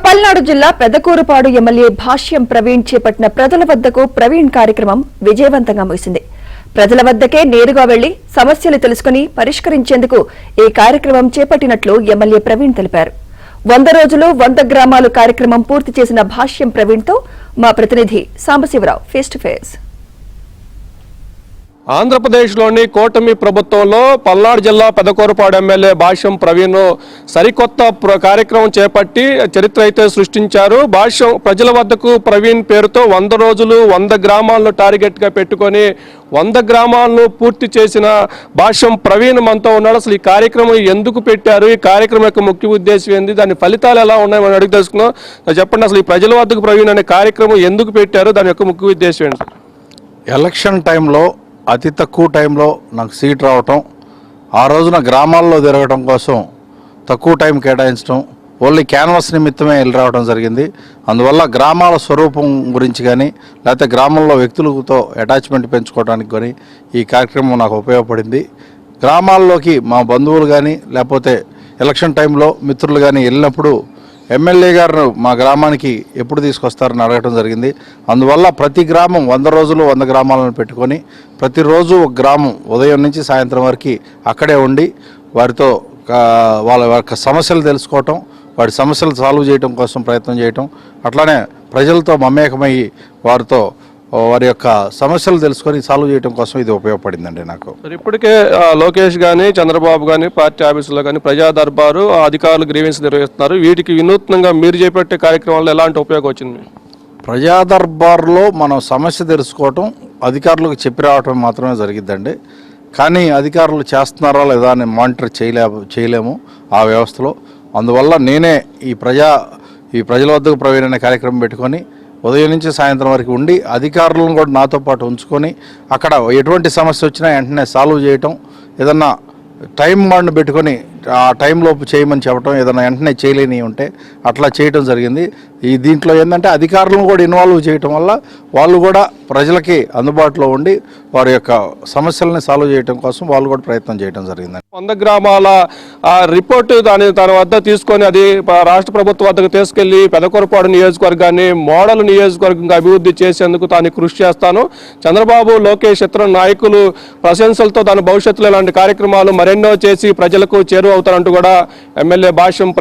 పల్నాడు జిల్లా పెదకూరుపాడు ఎమ్మెల్యే భాష్యం ప్రవీణ్ చేపట్టిన ప్రజల వద్దకు ప్రవీణ్ కార్యక్రమం విజయవంతంగా ముగిసింది. ప్రజల వద్దకే నేరుగా వెళ్లి సమస్యలు తెలుసుకుని పరిష్కరించేందుకు ఈ కార్యక్రమం చేపట్టినట్లు ఎమ్మెల్యే ప్రవీణ్ తెలిపారు. 100 రోజులు 100 గ్రామాలు కార్యక్రమం పూర్తి చేసిన భాష్యం ప్రవీణ్ తో మా ప్రతినిధి సాంబశివరావు ఫేస్ టు ఫేస్. ఆంధ్రప్రదేశ్లోని కూటమి ప్రభుత్వంలో పల్నాడు జిల్లా పెదకూరుపాడు ఎమ్మెల్యే భాష్యం ప్రవీణ్ సరికొత్త కార్యక్రమం చేపట్టి చరిత్ర అయితే సృష్టించారు. భాష్యం ప్రజల వద్దకు ప్రవీణ్ పేరుతో 100 రోజులు 100 గ్రామాలను టార్గెట్గా పెట్టుకొని 100 గ్రామాలను పూర్తి చేసిన భాష్యం ప్రవీణ్ మనతో ఉన్నాడు. అసలు ఈ కార్యక్రమం ఎందుకు పెట్టారు, ఈ కార్యక్రమం యొక్క ముఖ్య ఉద్దేశం ఏంది, దాని ఫలితాలు ఎలా ఉన్నాయి మనం అడిగి తెలుసుకున్నాం. చెప్పండి, అసలు ఈ ప్రజల వద్దకు ప్రవీణ్ అనే కార్యక్రమం ఎందుకు పెట్టారు, దాని యొక్క ముఖ్య ఉద్దేశం ఏంటి? ఎలక్షన్ టైంలో అతి తక్కువ టైంలో నాకు సీట్ రావటం, ఆ రోజున గ్రామాల్లో తిరగటం కోసం తక్కువ టైం కేటాయించడం, ఓన్లీ క్యాన్వాస్ నిమిత్తమే వెళ్ళి రావడం జరిగింది. అందువల్ల గ్రామాల స్వరూపం గురించి కానీ లేకపోతే గ్రామంలో వ్యక్తులతో అటాచ్మెంట్ పెంచుకోవడానికి కానీ ఈ కార్యక్రమం నాకు ఉపయోగపడింది. గ్రామాల్లోకి మా బంధువులు కానీ లేకపోతే ఎలక్షన్ టైంలో మిత్రులు కానీ వెళ్ళినప్పుడు ఎమ్మెల్యే గారు మా గ్రామానికి ఎప్పుడు తీసుకొస్తారని అడగటం జరిగింది. అందువల్ల ప్రతి గ్రామం 100 రోజులు 100 గ్రామాలను పెట్టుకొని ప్రతిరోజు ఒక గ్రామం ఉదయం నుంచి సాయంత్రం వరకు అక్కడే ఉండి వారితో వాళ్ళ యొక్క సమస్యలు తెలుసుకోవటం, వారి సమస్యలు సాల్వ్ చేయడం కోసం ప్రయత్నం చేయటం, అట్లానే ప్రజలతో మమేకమయ్యి వారితో వారి యొక్క సమస్యలు తెలుసుకొని సాల్వ్ చేయడం కోసం ఇది ఉపయోగపడిందండి నాకు. ఇప్పటికే లోకేష్ కానీ చంద్రబాబు కానీ పార్టీ ఆఫీసులో కానీ ప్రజా దర్బారు అధికారులు గ్రీవెన్స్ నిర్వహిస్తున్నారు. వీటికి వినూత్నంగా మీరు చేపట్టే కార్యక్రమాల్లో ఎలాంటి ఉపయోగం వచ్చింది? ప్రజా దర్బార్లో మనం సమస్య తెలుసుకోవటం, అధికారులకు చెప్పి రావటం మాత్రమే జరిగిద్దండి. కానీ అధికారులు చేస్తున్నారా లేదా అని మానిటర్ చేయలేము ఆ వ్యవస్థలో. అందువల్ల నేనే ఈ ప్రజల వద్దకు ప్రవీణ్ అనే కార్యక్రమం పెట్టుకొని ఉదయం నుంచి సాయంత్రం వరకు ఉండి అధికారులను కూడా నాతో పాటు ఉంచుకొని అక్కడ ఎటువంటి సమస్య వచ్చినా వెంటనే సాల్వ్ చేయటం, ఏదన్నా టైం బాండ్ పెట్టుకొని ఆ టైంలోపు చేయమని చెప్పడం, ఏదైనా వెంటనే చేయలేని ఉంటే అట్లా చేయటం జరిగింది. దీంట్లో ఏంటంటే అధికారులను కూడా ఇన్వాల్వ్ చేయటం వల్ల వాళ్ళు కూడా ప్రజలకి అందుబాటులో ఉండి వారి యొక్క సమస్యలని సాల్వ్ చేయడం కోసం వాళ్ళు కూడా ప్రయత్నం చేయడం జరిగింది. 100 గ్రామాల రిపోర్టు తన వద్ద తీసుకొని అది రాష్ట్ర ప్రభుత్వం వద్దకు తీసుకెళ్లి పెదకూరుపాడు నియోజకవర్గాన్ని మోడల్ నియోజకవర్గంగా అభివృద్ధి చేసేందుకు తాను కృషి చేస్తాను. చంద్రబాబు, లోకేష్, ఇతర నాయకులు ప్రశంసలతో తన భవిష్యత్తులో ఇలాంటి కార్యక్రమాలు మరెన్నో చేసి ప్రజలకు చేరువవుతారంటూ కూడా ఎమ్మెల్యే భాష్యం